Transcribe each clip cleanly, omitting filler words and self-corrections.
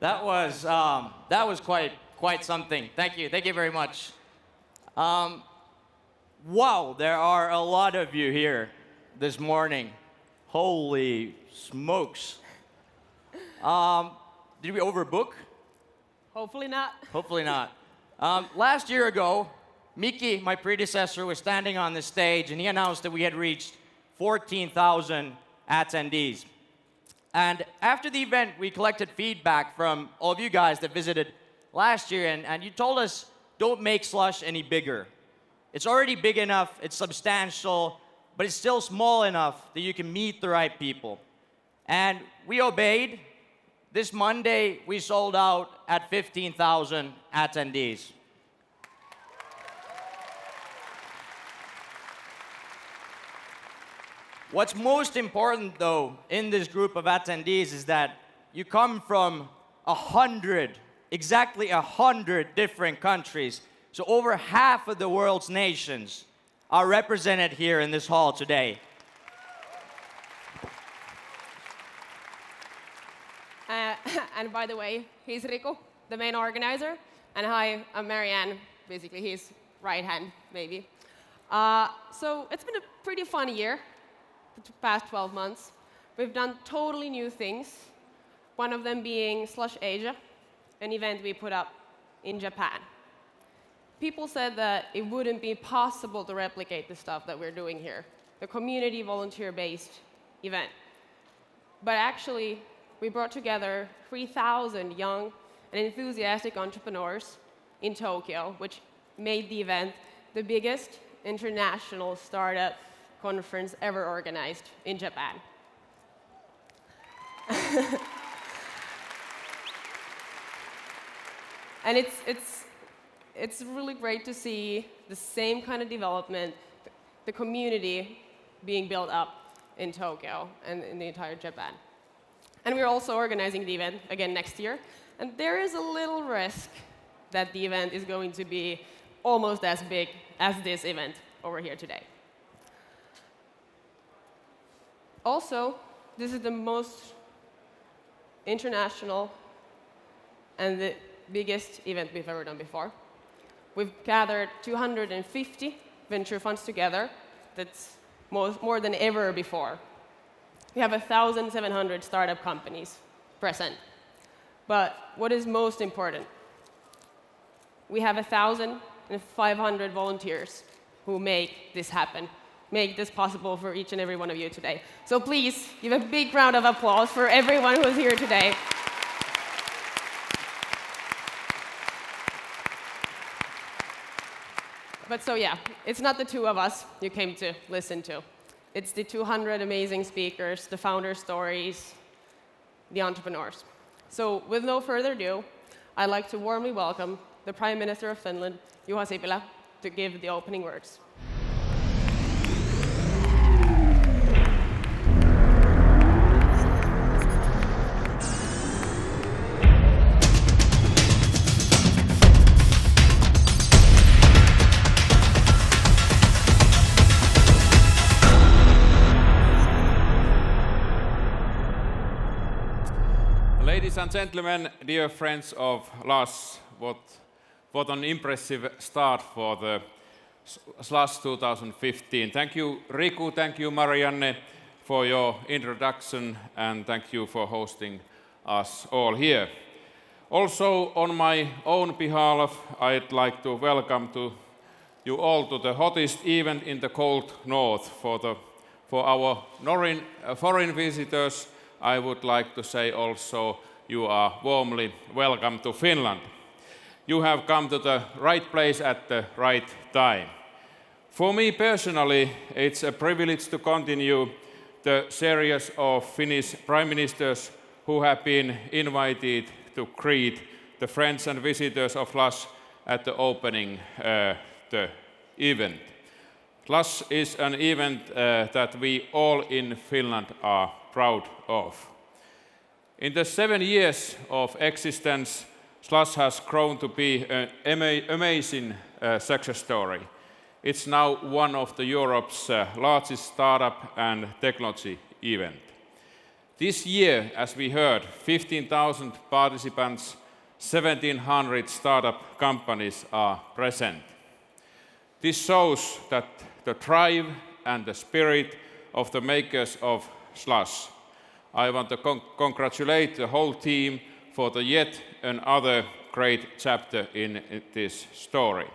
That was quite something. Thank you very much. Wow, there are a lot of you here this morning. Holy smokes! Did we overbook? Hopefully not. Hopefully not. Last year ago, Miki, my predecessor, was standing on the stage and he announced that we had reached 14,000 attendees. And after the event, we collected feedback from all of you guys that visited last year, and you told us, don't make Slush any bigger. It's already big enough, it's substantial, but it's still small enough that you can meet the right people. And we obeyed. This Monday, we sold out at 15,000 attendees. What's most important, though, in this group of attendees is that you come from 100, exactly 100 different countries. So over half of the world's nations are represented here in this hall today. And by the way, he's Riku, the main organizer. And hi, I'm Marianne, basically his right hand, maybe. So it's been a pretty fun year, the past 12 months. We've done totally new things, one of them being Slush Asia, an event we put up in Japan. People said that it wouldn't be possible to replicate the stuff that we're doing here, the community volunteer-based event. But actually, we brought together 3,000 young and enthusiastic entrepreneurs in Tokyo, which made the event the biggest international startup conference ever organized in Japan. And it's really great to see the same kind of development, the community being built up in Tokyo and in the entire Japan. And we're also organizing the event again next year. And there is a little risk that the event is going to be almost as big as this event over here today. Also, this is the most international and the biggest event we've ever done before. We've gathered 250 venture funds together. That's more than ever before. We have 1,700 startup companies present. But what is most important? We have 1,500 volunteers who make this happen, make this possible for each and every one of you today. So please give a big round of applause for everyone who's here today. But so yeah, it's not the two of us you came to listen to. It's the 200 amazing speakers, the founder stories, the entrepreneurs. So with no further ado, I'd like to warmly welcome the Prime Minister of Finland, Juha Sipilä, to give the opening words. Ladies and gentlemen, dear friends of Slush, what an impressive start for the Slush 2015. Thank you, Riku, thank you, Marianne, for your introduction, and thank you for hosting us all here. Also, on my own behalf, I'd like to welcome you all to the hottest event in the cold north. For our foreign visitors, I would like to say also you are warmly welcome to Finland. You have come to the right place at the right time. For me personally, it's a privilege to continue the series of Finnish prime ministers who have been invited to greet the friends and visitors of Slush at the opening the event. Slush is an event that we all in Finland are proud of. In the 7 years of existence, Slush has grown to be an amazing success story. It's now one of Europe's largest startup and technology event. This year, as we heard, 15,000 participants, 1,700 startup companies are present. This shows that the drive and the spirit of the makers of Slush. I want to congratulate the whole team for the yet another great chapter in this story.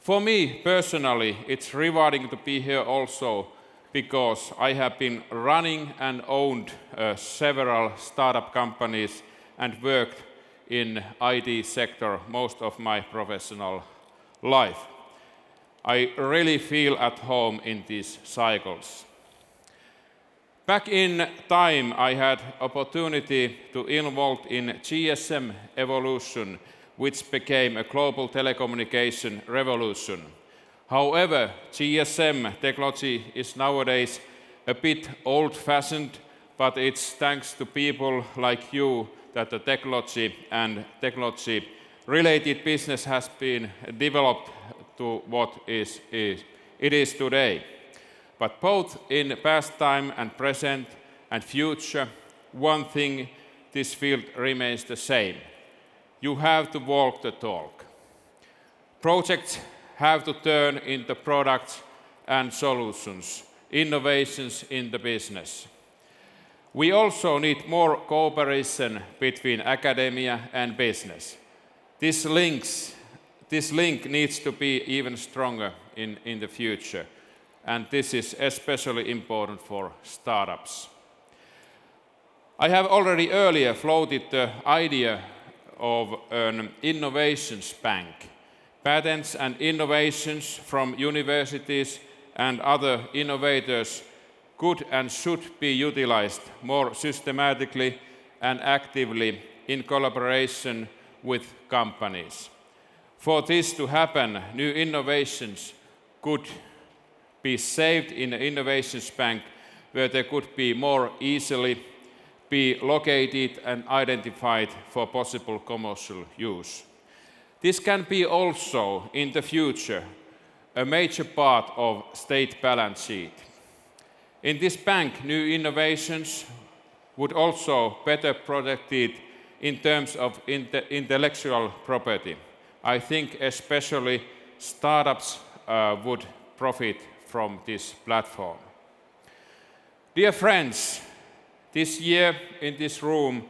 For me personally, it's rewarding to be here also because I have been running and owned several startup companies and worked in IT sector most of my professional life. I really feel at home in these cycles. Back in time, I had opportunity to involve in GSM evolution, which became a global telecommunication revolution. However, GSM technology is nowadays a bit old-fashioned, but it's thanks to people like you that the technology and technology-related business has been developed to what it is today. But both in past time and present and future, one thing, this field remains the same. You have to walk the talk. Projects have to turn into products and solutions, innovations in the business. We also need more cooperation between academia and business. This link needs to be even stronger in the future, and this is especially important for startups. I have already earlier floated the idea of an innovations bank. Patents and innovations from universities and other innovators could and should be utilized more systematically and actively in collaboration with companies. For this to happen, new innovations could be saved in an innovations bank where they could be more easily be located and identified for possible commercial use. This can be also, in the future, a major part of state balance sheet. In this bank, new innovations would also better protected in terms of intellectual property. I think especially startups would profit from this platform. Dear friends, this year in this room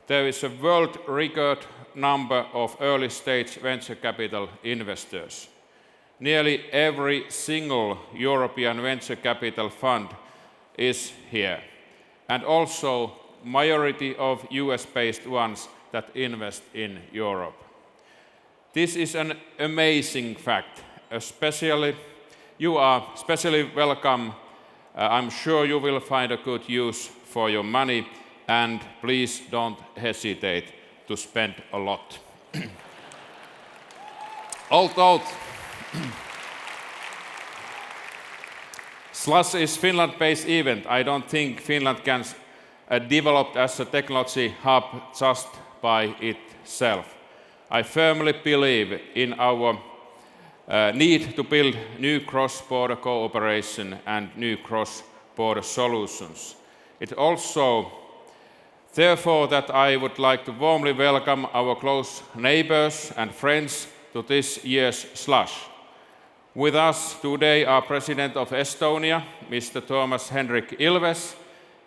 there is a world record number of early stage venture capital investors. Nearly every single European venture capital fund is here, and also majority of US-based ones that invest in Europe. This is an amazing fact. You are especially welcome. I'm sure you will find a good use for your money, and please don't hesitate to spend a lot. Although Slush is Finland-based event, I don't think Finland can develop as a technology hub just by itself. I firmly believe in our need to build new cross-border cooperation and new cross-border solutions. It also, therefore, that I would like to warmly welcome our close neighbors and friends to this year's Slush. With us today are President of Estonia, Mr. Thomas Henrik Ilves,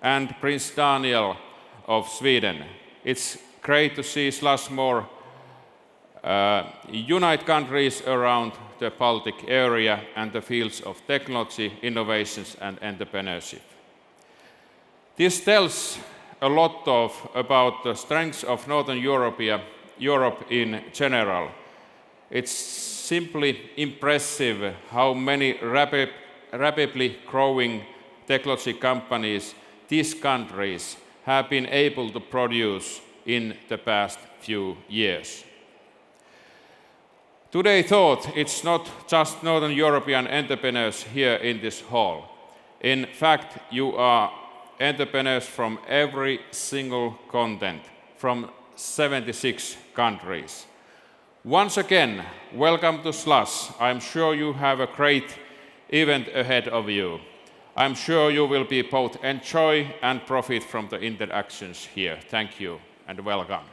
and Prince Daniel of Sweden. It's great to see Slush more unite countries around the Baltic area and the fields of technology, innovations and entrepreneurship. This tells a lot about the strengths of Northern Europe in general. It's simply impressive how many rapidly growing technology companies these countries have been able to produce in the past few years. Today thought it's not just Northern European entrepreneurs here in this hall. In fact, you are entrepreneurs from every single continent, from 76 countries. Once again, welcome to Slush. I'm sure you have a great event ahead of you. I'm sure you will be both enjoy and profit from the interactions here. Thank you and welcome.